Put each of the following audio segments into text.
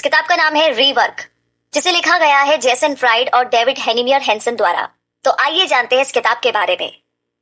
इस किताब का नाम है रीवर्क, जिसे लिखा गया है जेसन फ्राइड और डेविड हेनिमियर हैंसन द्वारा। तो आइए जानते हैं इस किताब के बारे में।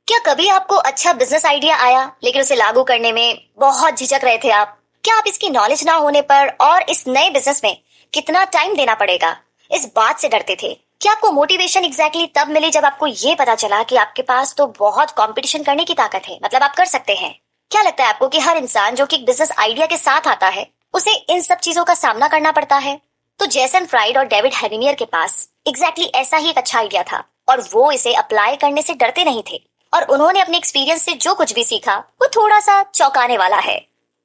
क्या कभी आपको अच्छा बिजनेस आइडिया आया लेकिन उसे लागू करने में बहुत झिझक रहे थे आप? क्या आप इसकी नॉलेज ना होने पर और इस नए बिजनेस में कितना टाइम देना पड़ेगा, इस बात से डरते थे? क्या आपको मोटिवेशन एग्जैक्टली तब मिली जब आपको ये पता चला कि आपके पास तो बहुत कंपटीशन करने की ताकत है, मतलब आप कर सकते हैं? क्या लगता है आपको कि हर इंसान जो कि एक बिजनेस आइडिया के साथ आता है उसे इन सब चीजों का सामना करना पड़ता है? तो जेसन फ्राइड और डेविड हेनिमियर के पास एग्जैक्टली ऐसा ही एक अच्छा आइडिया था और वो इसे अप्लाई करने से डरते नहीं थे और उन्होंने अपने एक्सपीरियंस से जो कुछ भी सीखा वो थोड़ा सा चौंकाने वाला है।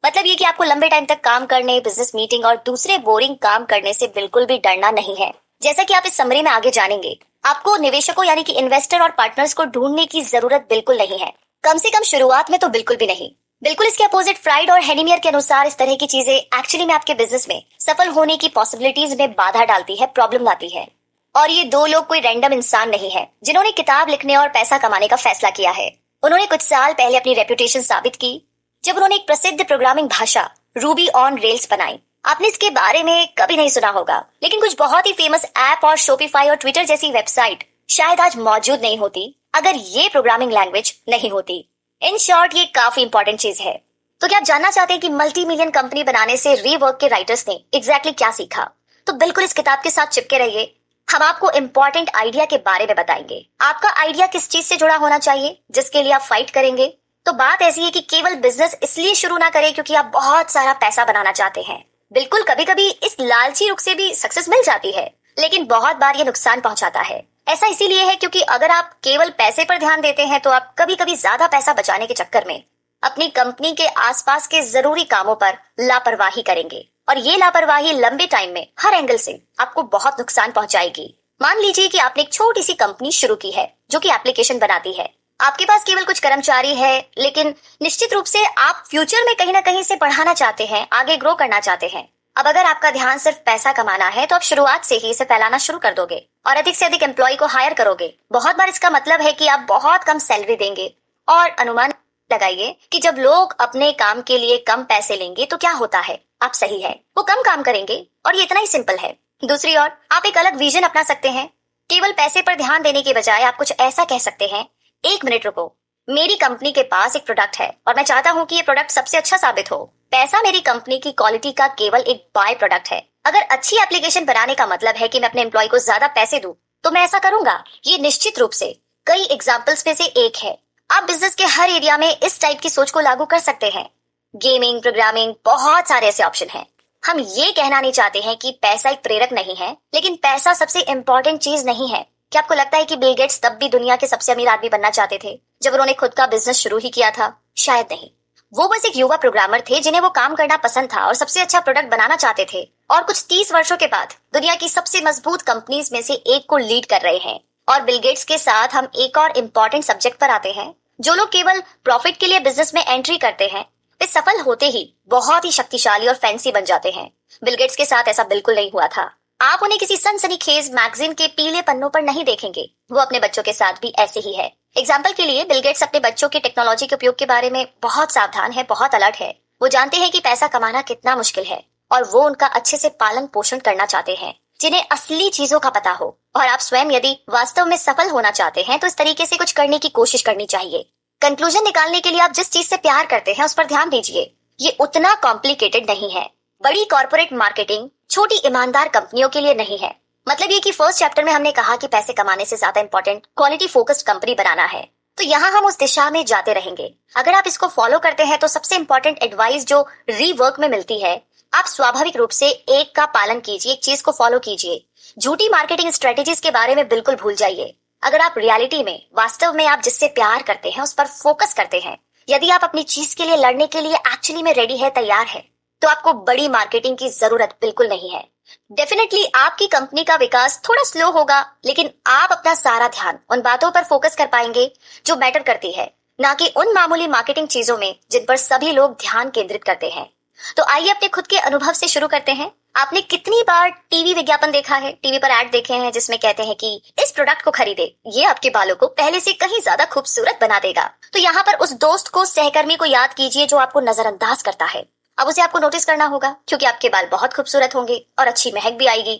मतलब ये कि आपको लंबे टाइम तक काम करने, बिजनेस मीटिंग और दूसरे बोरिंग काम करने से बिल्कुल भी डरना नहीं है। जैसा कि आप इस समरी में आगे जानेंगे, आपको निवेशकों यानी कि इन्वेस्टर और पार्टनर्स को ढूंढने की जरूरत बिल्कुल नहीं है, कम से कम शुरुआत में तो बिल्कुल भी नहीं। बिल्कुल इसके अपोजिट फ्राइड और हेनिमियर के अनुसार इस तरह की चीजें एक्चुअली में आपके बिजनेस में सफल होने की पॉसिबिलिटीज में बाधा डालती है, प्रॉब्लम लाती है। और ये दो लोग कोई रैंडम इंसान नहीं है जिन्होंने किताब लिखने और पैसा कमाने का फैसला किया है। उन्होंने कुछ साल पहले अपनी रेपुटेशन साबित की जब उन्होंने एक प्रसिद्ध प्रोग्रामिंग भाषा रूबी ऑन रेल्स बनाई। आपने इसके बारे में कभी नहीं सुना होगा, लेकिन कुछ बहुत ही फेमस ऐप और शोपिफाई और ट्विटर जैसी वेबसाइट शायद आज मौजूद नहीं होती अगर ये प्रोग्रामिंग लैंग्वेज नहीं होती। इन शॉर्ट ये काफी इंपॉर्टेंट चीज है। तो क्या आप जानना चाहते हैं कि मल्टी मिलियन कंपनी बनाने से रीवर्क के राइटर्स ने एग्जैक्टली क्या सीखा? तो बिल्कुल इस किताब के साथ चिपके रहिए। हम आपको इम्पोर्टेंट आइडिया के बारे में बताएंगे। आपका आइडिया किस चीज से जुड़ा होना चाहिए जिसके लिए आप फाइट करेंगे? तो बात ऐसी है कि केवल बिजनेस इसलिए शुरू ना करें क्योंकि आप बहुत सारा पैसा बनाना चाहते हैं। बिल्कुल, कभी कभी इस लालची रुख से भी सक्सेस मिल जाती है, लेकिन बहुत बार ये नुकसान पहुंचाता है। ऐसा इसीलिए है क्योंकि अगर आप केवल पैसे पर ध्यान देते हैं तो आप कभी कभी ज्यादा पैसा बचाने के चक्कर में अपनी कंपनी के आसपास के जरूरी कामों पर लापरवाही करेंगे और ये लापरवाही लंबे टाइम में हर एंगल से आपको बहुत नुकसान पहुंचाएगी। मान लीजिए कि आपने एक छोटी सी कंपनी शुरू की है जो कि एप्लीकेशन बनाती है। आपके पास केवल कुछ कर्मचारी है, लेकिन निश्चित रूप से आप फ्यूचर में कहीं ना कहीं से बढ़ाना चाहते हैं, आगे ग्रो करना चाहते हैं। अब अगर आपका ध्यान सिर्फ पैसा कमाना है तो आप शुरुआत से ही इसे फैलाना शुरू कर दोगे और अधिक से अधिक एम्प्लॉय को हायर करोगे। बहुत बार इसका मतलब है कि आप बहुत कम सैलरी देंगे और अनुमान लगाइए कि जब लोग अपने काम के लिए कम पैसे लेंगे तो क्या होता है? आप सही है, वो कम काम करेंगे और ये इतना ही सिंपल है। दूसरी ओर आप एक अलग विजन अपना सकते हैं। केवल पैसे पर ध्यान देने के बजाय आप कुछ ऐसा कह सकते हैं, एक मिनट रुको, मेरी कंपनी के पास एक प्रोडक्ट है और मैं चाहता हूँ कि ये प्रोडक्ट सबसे अच्छा साबित हो। पैसा मेरी कंपनी की क्वालिटी का केवल एक बाय प्रोडक्ट है। अगर अच्छी एप्लीकेशन बनाने का मतलब है कि मैं अपने एम्प्लॉय को ज्यादा पैसे दूं, तो मैं ऐसा करूंगा। ये निश्चित रूप से कई एग्जाम्पल्स में से एक है। आप बिजनेस के हर एरिया में इस टाइप की सोच को लागू कर सकते हैं। गेमिंग, प्रोग्रामिंग, बहुत सारे ऐसे ऑप्शन हैं। हम ये कहना नहीं चाहते हैं कि पैसा एक प्रेरक नहीं है, लेकिन पैसा सबसे इम्पोर्टेंट चीज नहीं है। क्या आपको लगता है कि बिल गेट्स तब भी दुनिया के सबसे अमीर आदमी बनना चाहते थे जब उन्होंने खुद का बिजनेस शुरू ही किया था? शायद नहीं। वो बस एक युवा प्रोग्रामर थे जिन्हें वो काम करना पसंद था और सबसे अच्छा प्रोडक्ट बनाना चाहते थे, और कुछ 30 वर्षों के बाद दुनिया की सबसे मजबूत कंपनीज में से एक को लीड कर रहे हैं। और बिल गेट्स के साथ हम एक और इम्पोर्टेंट सब्जेक्ट पर आते हैं। जो लोग केवल प्रॉफिट के लिए बिजनेस में एंट्री करते हैं वे सफल होते ही बहुत ही शक्तिशाली और फैंसी बन जाते हैं। बिल गेट्स के साथ ऐसा बिल्कुल नहीं हुआ था। आप उन्हें किसी सनसनीखेज मैगजीन के पीले पन्नों पर नहीं देखेंगे। वो अपने बच्चों के साथ भी ऐसे ही है। एग्जाम्पल के लिए बिल गेट्स अपने बच्चों के टेक्नोलॉजी के उपयोग के बारे में बहुत सावधान है, बहुत अलर्ट है। वो जानते हैं कि पैसा कमाना कितना मुश्किल है और वो उनका अच्छे से पालन पोषण करना चाहते हैं, जिन्हें असली चीजों का पता हो। और आप स्वयं यदि वास्तव में सफल होना चाहते हैं तो इस तरीके से कुछ करने की कोशिश करनी चाहिए। कंक्लूजन निकालने के लिए आप जिस चीज से प्यार करते हैं उस पर ध्यान दीजिए। ये उतना कॉम्प्लिकेटेड नहीं है। बड़ी कॉर्पोरेट मार्केटिंग छोटी ईमानदार कंपनियों के लिए नहीं है। मतलब ये कि फर्स्ट चैप्टर में हमने कहा कि पैसे कमाने से ज्यादा इंपॉर्टेंट क्वालिटी फोकस्ड कंपनी बनाना है, तो यहाँ हम उस दिशा में जाते रहेंगे। अगर आप इसको फॉलो करते हैं तो सबसे इंपॉर्टेंट एडवाइस जो रीवर्क में मिलती है, आप स्वाभाविक रूप से एक का पालन कीजिए, एक चीज को फॉलो कीजिए। झूठी मार्केटिंग स्ट्रेटेजीज के बारे में बिल्कुल भूल जाइए। अगर आप रियलिटी में वास्तव में आप जिससे प्यार करते हैं उस पर फोकस करते हैं, यदि आप अपनी चीज के लिए लड़ने के लिए एक्चुअली में रेडी है, तैयार है, तो आपको बड़ी मार्केटिंग की जरूरत बिल्कुल नहीं है। डेफिनेटली आपकी कंपनी का विकास थोड़ा स्लो होगा, लेकिन आप अपना सारा ध्यान उन बातों पर फोकस कर पाएंगे जो मैटर करती है, ना कि उन मामूली मार्केटिंग चीजों में जिन पर सभी लोग ध्यान केंद्रित करते हैं। तो आइए अपने खुद के अनुभव से शुरू करते हैं। आपने कितनी बार टीवी विज्ञापन देखा है, टीवी पर ऐड देखे हैं जिसमें कहते हैं कि इस प्रोडक्ट को खरीदे, ये आपके बालों को पहले से कहीं ज्यादा खूबसूरत बना देगा। तो यहाँ पर उस दोस्त को, सहकर्मी को याद कीजिए जो आपको नजरअंदाज करता है। अब उसे आपको नोटिस करना होगा क्योंकि आपके बाल बहुत खूबसूरत होंगे और अच्छी महक भी आएगी।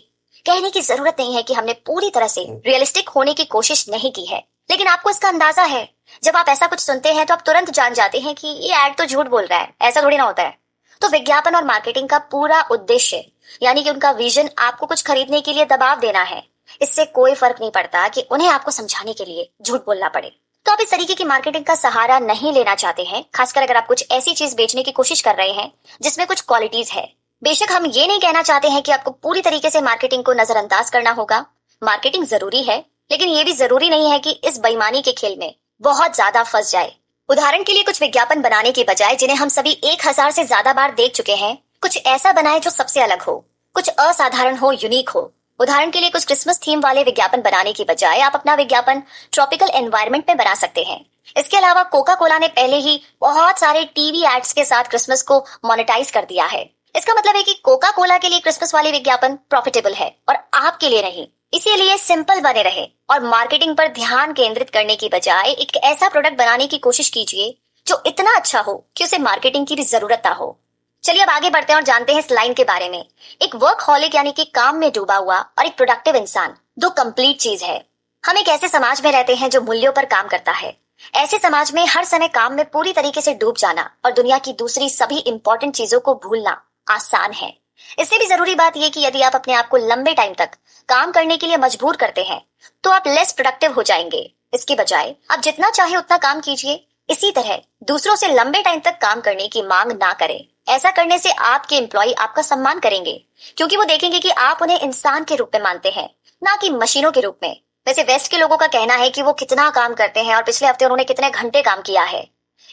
कहने की जरूरत नहीं है कि हमने पूरी तरह से रियलिस्टिक होने की कोशिश नहीं की है, लेकिन आपको इसका अंदाजा है। जब आप ऐसा कुछ सुनते हैं तो आप तुरंत जान जाते हैं कि ये ऐड तो झूठ बोल रहा है, ऐसा थोड़ी ना होता है। तो विज्ञापन और मार्केटिंग का पूरा उद्देश्य यानी कि उनका विजन आपको कुछ खरीदने के लिए दबाव देना है। इससे कोई फर्क नहीं पड़ता कि उन्हें आपको समझाने के लिए झूठ बोलना पड़े। तो आप इस तरीके की मार्केटिंग का सहारा नहीं लेना चाहते हैं, खासकर अगर आप कुछ ऐसी चीज बेचने की कोशिश कर रहे हैं जिसमें कुछ क्वालिटीज है। बेशक हम ये नहीं कहना चाहते हैं कि आपको पूरी तरीके से मार्केटिंग को नजरअंदाज करना होगा। मार्केटिंग जरूरी है, लेकिन ये भी जरूरी नहीं है कि इस बेईमानी के खेल में बहुत ज्यादा फंस जाए। उदाहरण के लिए कुछ विज्ञापन बनाने की बजाय जिन्हें हम सभी 1000 से ज्यादा बार देख चुके हैं, कुछ ऐसा बनाए जो सबसे अलग हो, कुछ असाधारण हो, यूनिक हो। उदाहरण के लिए कुछ क्रिसमस थीम वाले विज्ञापन बनाने की बजाय आप अपना विज्ञापन ट्रॉपिकल एनवायरनमेंट में बना सकते हैं। इसके अलावा कोका कोला ने पहले ही बहुत सारे टीवी एड्स के साथ क्रिसमस को मोनेटाइज कर दिया है। इसका मतलब है कि कोका कोला के लिए क्रिसमस वाले विज्ञापन प्रॉफिटेबल है और आपके लिए नहीं। इसीलिए सिंपल बने रहे और मार्केटिंग पर ध्यान केंद्रित करने की बजाय एक ऐसा प्रोडक्ट बनाने की कोशिश कीजिए जो इतना अच्छा हो कि उसे मार्केटिंग की भी जरूरत ना हो। चलिए अब आगे बढ़ते हैं और जानते हैं इस लाइन के बारे में। एक वर्कहॉलिक यानी कि काम में डूबा हुआ और एक प्रोडक्टिव इंसान, दो कंप्लीट चीज है। हम एक ऐसे समाज में रहते हैं जो मूल्यों पर काम करता है। ऐसे समाज में हर समय काम में पूरी तरीके से डूब जाना और दुनिया की दूसरी सभी इंपॉर्टेंट चीजों को भूलना आसान है। इससे भी जरूरी बात यह कि यदि आप अपने आप को लंबे टाइम तक काम करने के लिए मजबूर करते हैं तो आप लेस प्रोडक्टिव हो जाएंगे। इसके बजाय आप जितना चाहे उतना काम कीजिए। इसी तरह दूसरों से लंबे टाइम तक काम करने की मांग ना करें। ऐसा करने से आपके एम्प्लॉय आपका सम्मान करेंगे क्योंकि वो देखेंगे कि आप उन्हें इंसान के रूप में मानते हैं, ना कि मशीनों के रूप में। वैसे वेस्ट के लोगों का कहना है कि वो कितना काम करते हैं और पिछले हफ्ते उन्होंने कितने घंटे काम किया है।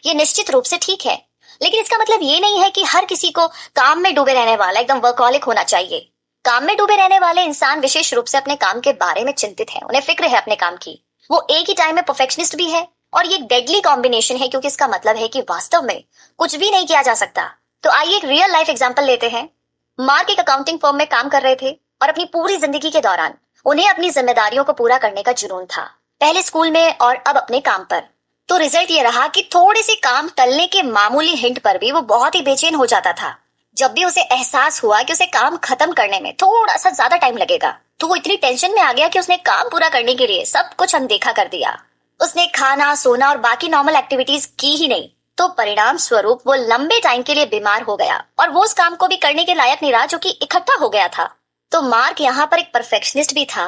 ये निश्चित रूप से ठीक है, लेकिन इसका मतलब ये नहीं है कि हर किसी को काम में डूबे रहने वाला एकदम वर्कहॉलिक होना चाहिए। काम में डूबे रहने वाले इंसान विशेष रूप से अपने काम के बारे में चिंतित है, उन्हें फिक्र है अपने काम की। वो एक ही टाइम में परफेक्शनिस्ट भी है और ये डेडली कॉम्बिनेशन है क्योंकि इसका मतलब है कि वास्तव में कुछ भी नहीं किया जा सकता। तो आइए एक रियल लाइफ एग्जांपल लेते हैं। मार्क एक अकाउंटिंग फर्म में काम कर रहे थे और अपनी पूरी जिंदगी के दौरान उन्हें अपनी जिम्मेदारियों को पूरा करने का जुनून था, पहले स्कूल में और अब अपने काम पर। तो रिजल्ट ये रहा कि थोड़े से काम टलने के मामूली हिंट पर भी वो बहुत ही बेचैन हो जाता था। जब भी उसे एहसास हुआ कि उसे काम खत्म करने में थोड़ा सा ज्यादा टाइम लगेगा तो वो इतनी टेंशन में आ गया कि उसने काम पूरा करने के लिए सब कुछ अनदेखा कर दिया। उसने खाना, सोना और बाकी नॉर्मल एक्टिविटीज की ही नहीं। तो परिणाम स्वरूप वो लंबे टाइम के लिए बीमार हो गया और वो उस काम को भी करने के लायक नहीं रहा जो कि इकट्ठा हो गया था। तो मार्क यहाँ पर एक परफेक्शनिस्ट भी था।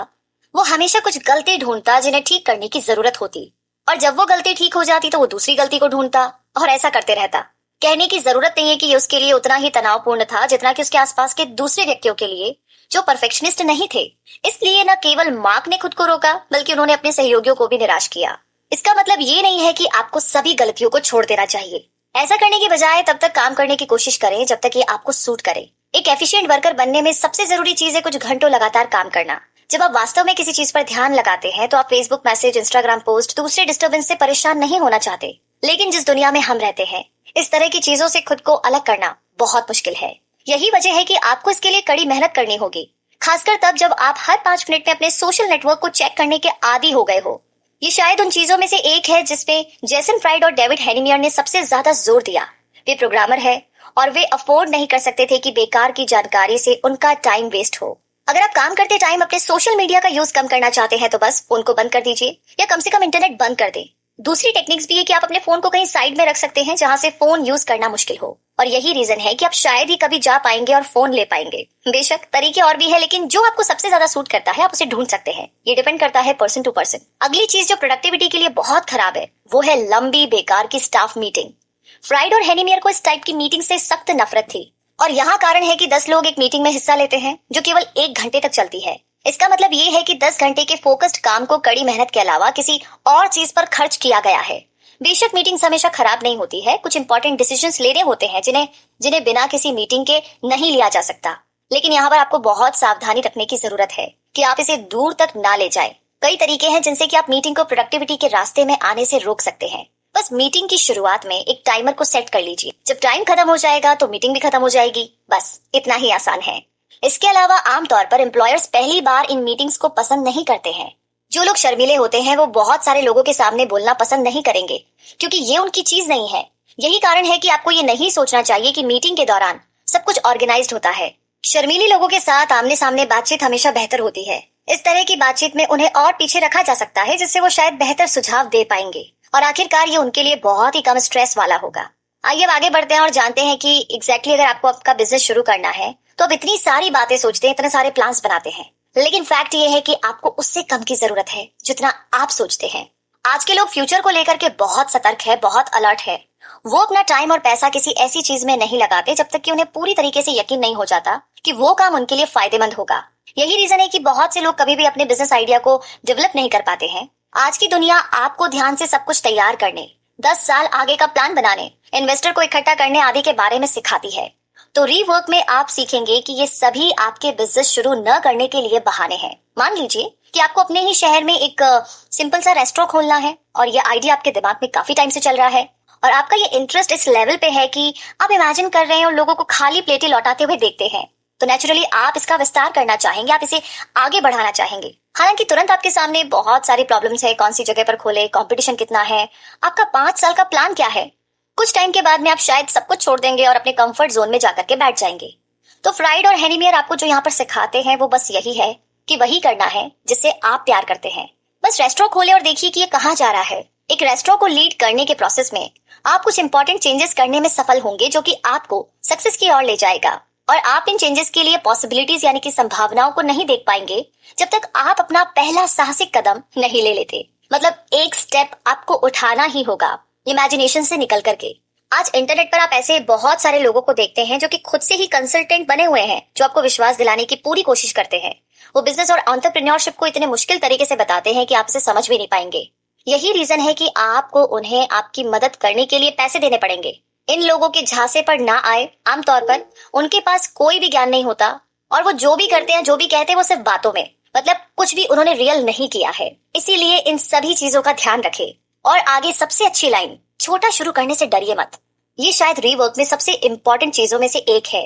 वो हमेशा कुछ गलती ढूंढता जिन्हें ठीक करने की जरूरत होती, और जब वो गलती ठीक हो जाती तो वो दूसरी गलती को ढूंढता और ऐसा करते रहता। कहने की जरूरत नहीं है कि ये उसके लिए उतना ही तनावपूर्ण था जितना कि उसके आसपास के दूसरे व्यक्तियों के लिए जो परफेक्शनिस्ट नहीं थे। इसलिए न केवल मार्क ने खुद को रोका बल्कि उन्होंने अपने सहयोगियों को भी निराश किया। इसका मतलब ये नहीं है कि आपको सभी गलतियों को छोड़ देना चाहिए। ऐसा करने की बजाय तब तक काम करने की कोशिश करें जब तक ये आपको सूट करे। एक एफिशिएंट वर्कर बनने में सबसे जरूरी चीज है कुछ घंटों लगातार काम करना। जब आप वास्तव में किसी चीज पर ध्यान लगाते हैं तो आप फेसबुक मैसेज, इंस्टाग्राम पोस्ट, दूसरे डिस्टर्बेंस से परेशान नहीं होना चाहते। लेकिन जिस दुनिया में हम रहते हैं, इस तरह की चीजों से खुद को अलग करना बहुत मुश्किल है। यही वजह है कि आपको इसके लिए कड़ी मेहनत करनी होगी, खासकर तब जब आप हर 5 मिनट में अपने सोशल नेटवर्क को चेक करने के आदी हो गए हो। ये शायद उन चीजों में से एक है जिसपे जेसन फ्राइड और डेविड हेनिमियर ने सबसे ज्यादा जोर दिया। वे प्रोग्रामर है और वे अफोर्ड नहीं कर सकते थे कि बेकार की जानकारी से उनका टाइम वेस्ट हो। अगर आप काम करते टाइम अपने सोशल मीडिया का यूज कम करना चाहते हैं तो बस फोन को बंद कर दीजिए या कम से कम इंटरनेट बंद कर दे। दूसरी टेक्निक्स भी है कि आप अपने फोन को कहीं साइड में रख सकते हैं जहां से फोन यूज करना मुश्किल हो, और यही रीजन है कि आप शायद ही कभी जा पाएंगे और फोन ले पाएंगे। बेशक तरीके और भी है, लेकिन जो आपको सबसे ज्यादा सूट करता है आप उसे ढूंढ सकते हैं। ये डिपेंड करता है पर्सन टू पर्सन। अगली चीज जो प्रोडक्टिविटी के लिए बहुत खराब है वो है लंबी बेकार की स्टाफ मीटिंग। फ्राइड और हेनिमियर को इस टाइप की मीटिंग से सख्त नफरत थी, और यहाँ कारण है कि 10 लोग एक मीटिंग में हिस्सा लेते हैं जो केवल 1 घंटे तक चलती है। इसका मतलब ये है कि 10 घंटे के फोकस्ड काम को कड़ी मेहनत के अलावा किसी और चीज पर खर्च किया गया है। बेशक मीटिंग्स हमेशा खराब नहीं होती है, कुछ इंपॉर्टेंट डिसीजंस लेने होते हैं जिन्हें बिना किसी मीटिंग के नहीं लिया जा सकता। लेकिन यहाँ पर आपको बहुत सावधानी रखने की जरूरत है कि आप इसे दूर तक ना ले जाए। कई तरीके हैं जिनसे कि आप मीटिंग को प्रोडक्टिविटी के रास्ते में आने से रोक सकते हैं। बस मीटिंग की शुरुआत में एक टाइमर को सेट कर लीजिए। जब टाइम खत्म हो जाएगा तो मीटिंग भी खत्म हो जाएगी। बस इतना ही आसान है। इसके अलावा आमतौर पर एम्प्लॉयर्स पहली बार इन मीटिंग्स को पसंद नहीं करते हैं। जो लोग शर्मीले होते हैं वो बहुत सारे लोगों के सामने बोलना पसंद नहीं करेंगे क्योंकि ये उनकी चीज नहीं है। यही कारण है कि आपको ये नहीं सोचना चाहिए कि मीटिंग के दौरान सब कुछ ऑर्गेनाइज्ड होता है। शर्मीली लोगों के साथ आमने सामने बातचीत हमेशा बेहतर होती है। इस तरह की बातचीत में उन्हें और पीछे रखा जा सकता है, जिससे वो शायद बेहतर सुझाव दे पाएंगे और आखिरकार ये उनके लिए बहुत ही कम स्ट्रेस वाला होगा। आइए अब आगे बढ़ते हैं और जानते हैं कि एग्जैक्टली अगर आपको आपका बिजनेस शुरू करना है तो अब इतनी सारी बातें सोचते हैं, इतने सारे प्लान्स बनाते हैं, लेकिन फैक्ट ये है कि आपको उससे कम की जरूरत है जितना आप सोचते हैं। आज के लोग फ्यूचर को लेकर के बहुत सतर्क है, बहुत अलर्ट है। वो अपना टाइम और पैसा किसी ऐसी चीज में नहीं लगाते जब तक कि उन्हें पूरी तरीके से यकीन नहीं हो जाता कि वो काम उनके लिए फायदेमंद होगा। यही रीजन है कि बहुत से लोग कभी भी अपने बिजनेस आइडिया को डेवलप नहीं कर पाते हैं। आज की दुनिया आपको ध्यान से सब कुछ तैयार करने, 10 साल आगे का प्लान बनाने, इन्वेस्टर को इकट्ठा करने आदि के बारे में सिखाती है। तो रीवर्क में आप सीखेंगे कि ये सभी आपके बिजनेस शुरू न करने के लिए बहाने हैं। मान लीजिए कि आपको अपने ही शहर में एक सिंपल सा रेस्टोरेंट खोलना है और ये आइडिया आपके दिमाग में काफी टाइम से चल रहा है और आपका ये इंटरेस्ट इस लेवल पे है कि आप इमेजिन कर रहे हैं और लोगों को खाली प्लेटें लौटाते हुए देखते हैं। तो नेचुरली आप इसका विस्तार करना चाहेंगे, आप इसे आगे बढ़ाना चाहेंगे। हालांकि तुरंत आपके सामने बहुत सारी प्रॉब्लम्स है, कौन सी जगह पर खोले, कंपटीशन कितना है, आपका 5 साल का प्लान क्या है। कुछ टाइम के बाद में आप शायद सब कुछ छोड़ देंगे और अपने कंफर्ट जोन में जाकर के बैठ जाएंगे। तो फ्राइड और हेनीमियर आपको जो यहाँ पर सिखाते हैं वो बस यही है कि वही करना है जिससे आप प्यार करते हैं। बस रेस्टोरेंट खोले और देखिए कि ये कहाँ जा रहा है। एक रेस्टोरेंट को लीड करने के प्रोसेस में आप कुछ इंपॉर्टेंट चेंजेस करने में सफल होंगे जो कि आपको सक्सेस की ओर ले जाएगा और आप इन चेंजेस के लिए पॉसिबिलिटीज यानी कि संभावनाओं को नहीं देख पाएंगे जब तक आप अपना पहला साहसिक कदम नहीं ले लेते। मतलब एक स्टेप आपको उठाना ही होगा इमेजिनेशन से निकल करके। आज इंटरनेट पर आप ऐसे बहुत सारे लोगों को देखते हैं जो कि खुद से ही कंसल्टेंट बने हुए हैं, जो आपको विश्वास दिलाने की पूरी कोशिश करते हैं। वो बिजनेस और एंटरप्रेन्योरशिप को इतने मुश्किल तरीके से बताते हैं कि आप इसे समझ भी नहीं पाएंगे। यही रीजन है कि आपको उन्हें आपकी मदद करने के लिए पैसे देने पड़ेंगे। इन लोगों के झांसे पर ना आए। आमतौर पर उनके पास कोई भी ज्ञान नहीं होता और वो जो भी करते हैं, जो भी कहते हैं, वो सिर्फ बातों में, मतलब कुछ भी उन्होंने रियल नहीं किया है। इसीलिए इन सभी चीजों का ध्यान रखें। और आगे सबसे अच्छी लाइन, छोटा शुरू करने से डरिए मत। ये शायद रीवर्क में सबसे इंपॉर्टेंट चीजों में से एक है।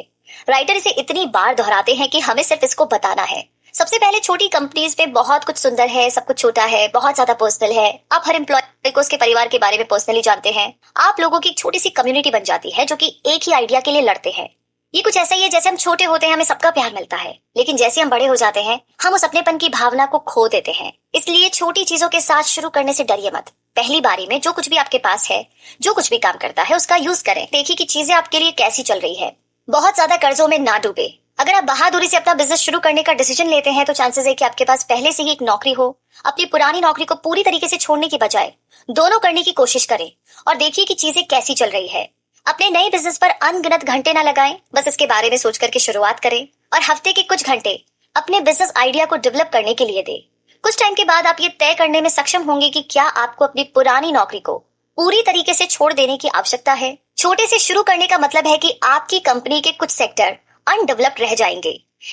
राइटर इसे इतनी बार दोहराते हैं कि हमें सिर्फ इसको बताना है। सबसे पहले छोटी कंपनीज में बहुत कुछ सुंदर है, सब कुछ छोटा है, बहुत ज्यादा पर्सनल है। आप हर एम्प्लॉय को उसके परिवार के बारे में पर्सनली जानते हैं। आप लोगों की एक छोटी सी कम्युनिटी बन जाती है जो कि एक ही आइडिया के लिए लड़ते हैं। ये कुछ ऐसा ही है जैसे हम छोटे होते हैं, हमें सबका प्यार मिलता है, लेकिन जैसे हम बड़े हो जाते हैं हम उस अपनेपन की भावना को खो देते हैं। इसलिए छोटी चीजों के साथ शुरू करने से डरिए मत। पहली बारी में जो कुछ भी आपके पास है, जो कुछ भी काम करता है, उसका यूज करें। देखिए कि चीजें आपके लिए कैसी चल रही है। बहुत ज्यादा कर्जों में ना डूबे। अगर आप बहादुरी से अपना बिजनेस शुरू करने का डिसीजन लेते हैं तो चांसेस है कि आपके पास पहले से ही एक नौकरी हो। अपनी पुरानी नौकरी को पूरी तरीके से छोड़ने की बजाय दोनों करने की कोशिश करें और देखिए कि चीजें कैसी चल रही है। अपने नए बिजनेस पर अनगिनत घंटे ना लगाएं, बस इसके बारे में सोच करके शुरुआत करें और हफ्ते के कुछ घंटे अपने बिजनेस आइडिया को डेवलप करने के लिए दें। कुछ टाइम के बाद आप ये तय करने में सक्षम होंगे कि क्या आपको अपनी पुरानी नौकरी को पूरी तरीके से छोड़ देने की आवश्यकता है। छोटे से शुरू करने का मतलब है कि आपकी कंपनी के कुछ सेक्टर अनडेवलप्ड रह जाएंगे।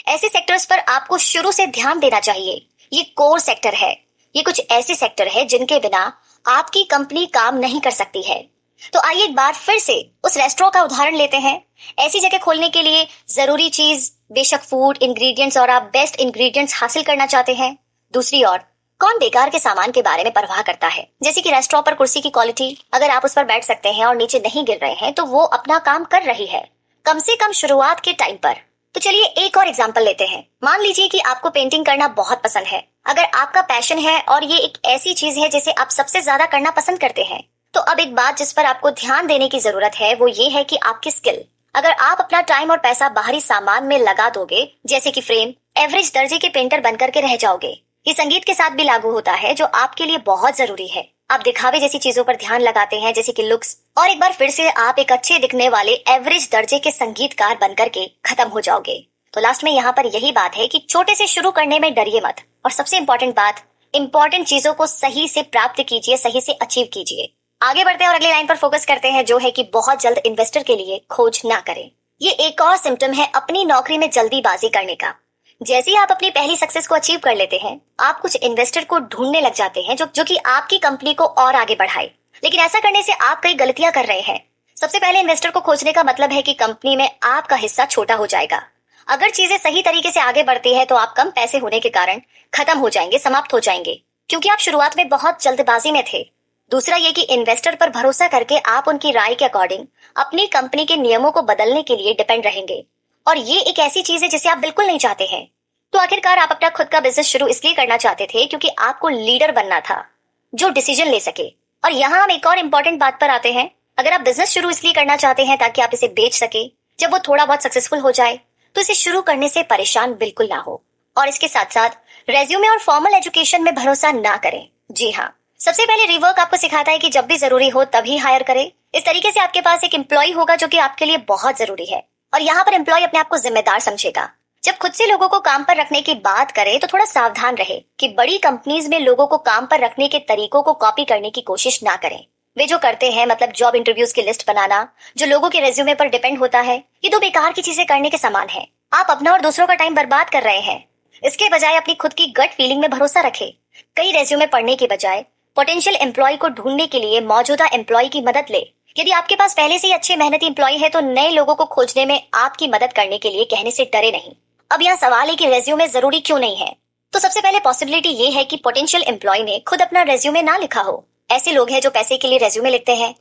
ऐसे सेक्टर्स पर आपको शुरू से ध्यान देना चाहिए। ये कोर सेक्टर है। ये कुछ ऐसे सेक्टर है जिनके बिना आपकी कंपनी काम नहीं कर सकती है। तो आइए एक बार फिर से उस रेस्टोरेंट का उदाहरण लेते हैं। ऐसी जगह खोलने के लिए जरूरी चीज बेशक फूड इंग्रेडिएंट्स और आप बेस्ट इंग्रेडिएंट्स हासिल करना चाहते हैं। दूसरी ओर कौन बेकार के सामान के बारे में परवाह करता है। जैसे कि रेस्टोरेंट पर कुर्सी की क्वालिटी, अगर आप उस पर बैठ सकते हैं और नीचे नहीं गिर रहे हैं तो वो अपना काम कर रही है, कम से कम शुरुआत के टाइम पर। तो चलिए एक और एग्जांपल लेते हैं। मान लीजिए कि आपको पेंटिंग करना बहुत पसंद है। अगर आपका पैशन है और ये एक ऐसी चीज है जिसे आप सबसे ज्यादा करना पसंद करते हैं, तो अब एक बात जिस पर आपको ध्यान देने की जरूरत है वो ये है कि आपकी स्किल। अगर आप अपना टाइम और पैसा बाहरी सामान में लगा दोगे, जैसे कि फ्रेम, एवरेज दर्जे के पेंटर बनकर के रह जाओगे। ये संगीत के साथ भी लागू होता है जो आपके लिए बहुत जरूरी है। आप दिखावे जैसी चीजों पर ध्यान लगाते हैं जैसे कि लुक्स, और एक बार फिर से आप एक अच्छे दिखने वाले एवरेज दर्जे के संगीतकार बनकर के खत्म हो जाओगे। तो लास्ट में यहाँ पर यही बात है कि छोटे से शुरू करने में डरिए मत। और सबसे इम्पोर्टेंट बात, इम्पोर्टेंट चीजों को सही से प्राप्त कीजिए, सही से अचीव कीजिए। आगे बढ़ते हैं और अगली लाइन पर फोकस करते हैं जो है कि बहुत जल्द इन्वेस्टर के लिए खोज ना करें। ये एक और सिम्टम है अपनी नौकरी में जल्दीबाजी करने का। जैसे ही आप अपनी पहली सक्सेस को अचीव कर लेते हैं, आप कुछ इन्वेस्टर को ढूंढने लग जाते हैं जो कि आपकी कंपनी को और आगे बढ़ाए। लेकिन ऐसा करने से आप कई गलतियां कर रहे हैं। सबसे पहले इन्वेस्टर को खोजने का मतलब है कि कंपनी में आपका हिस्सा छोटा हो जाएगा। अगर चीजें सही तरीके से आगे बढ़ती है तो आप कम पैसे होने के कारण खत्म हो जाएंगे, समाप्त हो जाएंगे, क्योंकि आप शुरुआत में बहुत जल्दबाजी में थे। दूसरा ये कि इन्वेस्टर पर भरोसा करके आप उनकी राय के अकॉर्डिंग अपनी कंपनी के नियमों को बदलने के लिए डिपेंड रहेंगे, और ये एक ऐसी चीज है जिसे आप बिल्कुल नहीं चाहते हैं। तो आखिरकार आप अपना खुद का बिजनेस शुरू इसलिए करना चाहते थे क्योंकि आपको लीडर बनना था जो डिसीजन ले सके। और यहाँ हम एक और इम्पोर्टेंट बात पर आते हैं। अगर आप बिजनेस शुरू इसलिए करना चाहते हैं ताकि आप इसे बेच सके जब वो थोड़ा बहुत सक्सेसफुल हो जाए, तो इसे शुरू करने से परेशान बिल्कुल ना हो। और इसके साथ साथ रेज्यूमे और फॉर्मल एजुकेशन में भरोसा ना करें। जी हाँ, सबसे पहले रिवर्क आपको सिखाता है कि जब भी जरूरी हो तभी हायर करें। इस तरीके से आपके पास एक एम्प्लॉय होगा जो कि आपके लिए बहुत जरूरी है, और यहाँ पर एम्प्लॉय अपने आप को जिम्मेदार समझेगा। जब खुद से लोगों को काम पर रखने की बात करे तो थोड़ा सावधान रहे कि बड़ी कंपनीज में लोगों को काम पर रखने के तरीकों को कॉपी करने की कोशिश ना करें। वे जो करते हैं, मतलब जॉब इंटरव्यूज की लिस्ट बनाना जो लोगों के रेज्यूमे पर डिपेंड होता है, ये तो बेकार की चीजें करने के समान है। आप अपना और दूसरों का टाइम बर्बाद कर रहे हैं। इसके बजाय अपनी खुद की गट फीलिंग में भरोसा रखें। कई रेज्यूमे पढ़ने के बजाय पोटेंशियल एम्प्लॉय को ढूंढने के लिए मौजूदा एम्प्लॉय की मदद ले। यदि आपके पास पहले से ही अच्छे मेहनती एम्प्लॉय है तो नए लोगों को खोजने में आपकी मदद करने के लिए कहने से डरे नहीं। अब यहाँ सवाल है कि रेज्यूमे जरूरी क्यों नहीं है। तो सबसे पहले पॉसिबिलिटी ये है कि पोटेंशियल एम्प्लॉय ने खुद अपना रेज्यूमे ना लिखा हो। ऐसे लोग हैं जो पैसे के लिए रेज्यूमे लिखते हैं।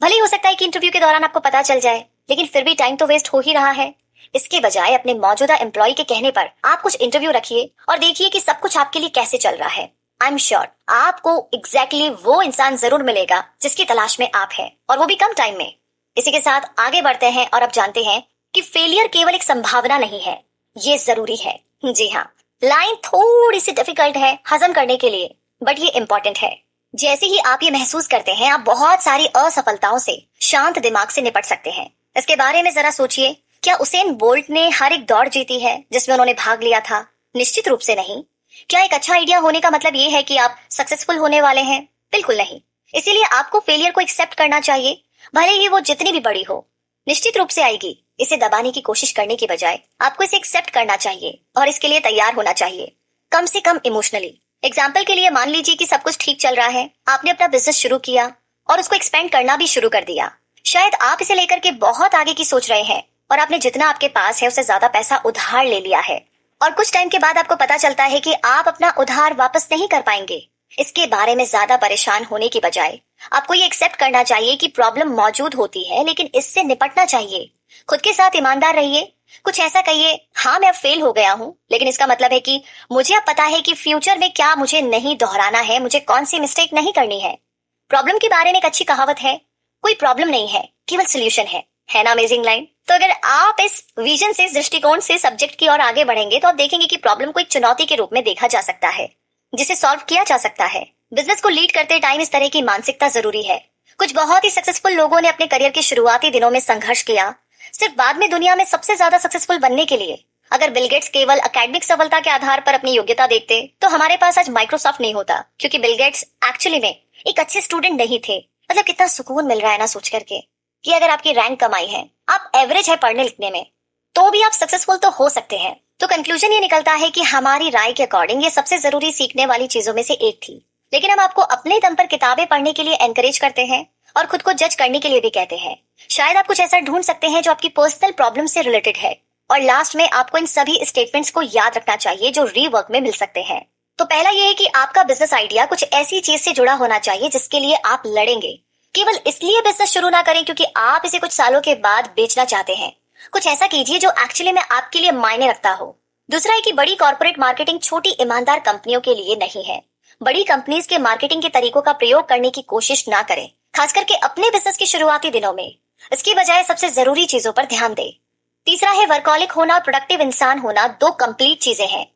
भले ही हो सकता है कि इंटरव्यू के दौरान आपको पता चल जाए, लेकिन फिर भी टाइम तो वेस्ट हो ही रहा है। इसके बजाय अपने मौजूदा एम्प्लॉय के कहने पर आप कुछ इंटरव्यू रखिए और देखिए कि सब कुछ आपके लिए कैसे चल रहा है। आई एम श्योर आपको एग्जैक्टली वो इंसान जरूर मिलेगा जिसकी तलाश में आप हैं, और वो भी कम टाइम में। इसी के साथ आगे बढ़ते हैं और अब जानते हैं कि फेलियर केवल एक संभावना नहीं है, ये जरूरी है। जी हाँ, लाइन थोड़ी सी डिफिकल्ट है हजम करने के लिए, बट ये इम्पोर्टेंट है। जैसे ही आप ये महसूस करते हैं, आप बहुत सारी असफलताओं से शांत दिमाग से निपट सकते हैं। इसके बारे में जरा सोचिए, क्या उसेन बोल्ट ने हर एक दौड़ जीती है जिसमें उन्होंने भाग लिया था? निश्चित रूप से नहीं। क्या एक अच्छा आइडिया होने का मतलब ये है कि आप सक्सेसफुल होने वाले हैं? बिल्कुल नहीं। इसीलिए आपको फेलियर को एक्सेप्ट करना चाहिए, भले ही वो जितनी भी बड़ी हो। निश्चित रूप से आएगी। इसे दबाने की कोशिश करने के बजाय आपको इसे एक्सेप्ट करना चाहिए और इसके लिए तैयार होना चाहिए, कम से कम इमोशनली। एग्जाम्पल के लिए मान लीजिए कि सब कुछ ठीक चल रहा है, आपने अपना बिजनेस शुरू किया और उसको एक्सपेंड करना भी शुरू कर दिया। शायद आप इसे लेकर के बहुत आगे की सोच रहे हैं और आपने जितना आपके पास है उससे ज्यादा पैसा उधार ले लिया है, और कुछ टाइम के बाद आपको पता चलता है कि आप अपना उधार वापस नहीं कर पाएंगे। इसके बारे में ज्यादा परेशान होने की बजाय आपको ये एक्सेप्ट करना चाहिए कि प्रॉब्लम मौजूद होती है, लेकिन इससे निपटना चाहिए। खुद के साथ ईमानदार रहिए। कुछ ऐसा कहिए, हाँ मैं अब फेल हो गया हूँ, लेकिन इसका मतलब है कि मुझे अब पता है कि फ्यूचर में क्या मुझे नहीं दोहराना है, मुझे कौन सी मिस्टेक नहीं करनी है। प्रॉब्लम के बारे में एक अच्छी कहावत है, कोई प्रॉब्लम नहीं है, केवल सोल्यूशन है ना अमेजिंग लाइन? तो अगर आप इस विजन से, इस दृष्टिकोण से सब्जेक्ट की ओर आगे बढ़ेंगे तो आप देखेंगे कि प्रॉब्लम को एक चुनौती के रूप में देखा जा सकता है जिसे सॉल्व किया जा सकता है। बिजनेस को लीड करते टाइम इस तरह की मानसिकता जरूरी है। कुछ बहुत ही सक्सेसफुल लोगों ने अपने करियर के शुरुआती दिनों में संघर्ष किया, सिर्फ बाद में दुनिया में सबसे ज्यादा सक्सेसफुल बनने के लिए। अगर बिल गेट्स केवल एकेडमिक सफलता के आधार पर अपनी योग्यता देखते तो हमारे पास आज माइक्रोसॉफ्ट नहीं होता, क्योंकि बिल गेट्स एक्चुअली में एक अच्छे स्टूडेंट नहीं थे। मतलब कितना सुकून मिल रहा है ना सोच करके कि अगर आपकी रैंक कम आई है, आप एवरेज है पढ़ने लिखने में, तो भी आप सक्सेसफुल तो हो सकते हैं। तो कंक्लूजन ये निकलता है कि हमारी राय के अकॉर्डिंग ये सबसे जरूरी सीखने वाली चीजों में से एक थी, लेकिन हम आपको अपने दम पर किताबें पढ़ने के लिए एनकरेज करते हैं और खुद को जज करने के लिए भी कहते हैं। शायद आप कुछ ऐसा ढूंढ सकते हैं जो आपकी पर्सनल प्रॉब्लम से रिलेटेड है, और लास्ट में आपको इन सभी स्टेटमेंट्स को याद रखना चाहिए जो रीवर्क में मिल सकते हैं। तो पहला ये है कि आपका बिजनेस आइडिया कुछ ऐसी चीज से जुड़ा होना चाहिए जिसके लिए आप लड़ेंगे। केवल इसलिए बिजनेस शुरू ना करें क्योंकि आप इसे कुछ सालों के बाद बेचना चाहते हैं। कुछ ऐसा कीजिए जो एक्चुअली में आपके लिए मायने रखता हो। दूसरा है कि बड़ी कॉर्पोरेट मार्केटिंग छोटी ईमानदार कंपनियों के लिए नहीं है। बड़ी कंपनीज के मार्केटिंग के तरीकों का प्रयोग करने की कोशिश ना करें, खास करके अपने बिजनेस के शुरुआती दिनों में। इसकी बजाय सबसे जरूरी चीजों पर ध्यान दें। तीसरा है वर्कहॉलिक होना और प्रोडक्टिव इंसान होना, दो कंप्लीट चीजें हैं।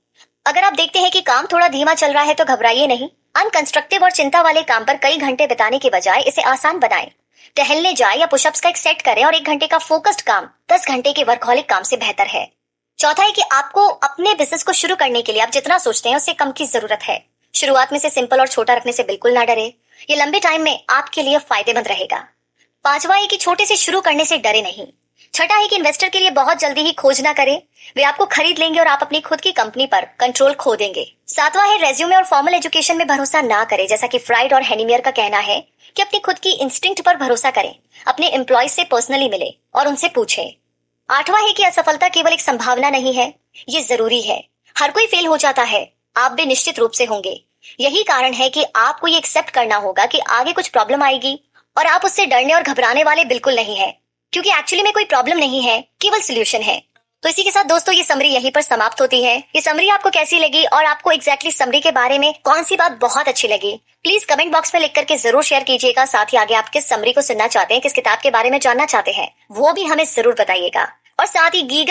अगर आप देखते हैं कि काम थोड़ा धीमा चल रहा है तो घबराइए नहीं। अनकंस्ट्रक्टिव और चिंता वाले काम पर कई घंटे बिताने के बजाय इसे आसान बनाएं। टहलने जाए या पुशअप्स का एक सेट करें, और 1 घंटे का फोकस्ड काम 10 घंटे के वर्कहॉलिक काम से बेहतर है। चौथा है कि आपको अपने बिजनेस को शुरू करने के लिए आप जितना सोचते हैं उससे कम की जरूरत है। शुरुआत में से सिंपल और छोटा रखने से बिल्कुल ना डरे, ये लंबे टाइम में आपके लिए फायदेमंद रहेगा। पांचवा है कि छोटे से शुरू करने से डरे नहीं। छठा है कि इन्वेस्टर के लिए बहुत जल्दी ही खोज ना करें, वे आपको खरीद लेंगे और आप अपनी खुद की कंपनी पर कंट्रोल खो देंगे। सातवां है रेज्यूमे और फॉर्मल एजुकेशन में भरोसा ना करें, जैसा कि फ्राइड और हेनिमियर का कहना है कि अपनी खुद की इंस्टिंक्ट पर भरोसा करें। अपने एम्प्लॉय से पर्सनली मिले और उनसे पूछें। आठवां है कि असफलता केवल एक संभावना नहीं है, ये जरूरी है। हर कोई फेल हो जाता है, आप भी निश्चित रूप से होंगे। यही कारण है कि आपको ये एक्सेप्ट करना होगा कि आगे कुछ प्रॉब्लम आएगी और आप उससे डरने और घबराने वाले बिल्कुल नहीं है, क्योंकि एक्चुअली में कोई प्रॉब्लम नहीं है, केवल सोल्यूशन है। तो इसी के साथ दोस्तों ये समरी यहीं पर समाप्त होती है। ये समरी आपको कैसी लगी और आपको एग्जैक्टली समरी के बारे में कौन सी बात बहुत अच्छी लगी, प्लीज कमेंट बॉक्स में लिख करके जरूर शेयर कीजिएगा। साथ ही आगे आप किस समरी को सुनना चाहते हैं, किस किताब के बारे में जानना चाहते हैं, वो भी हमें जरूर बताइएगा। और साथ ही गीगल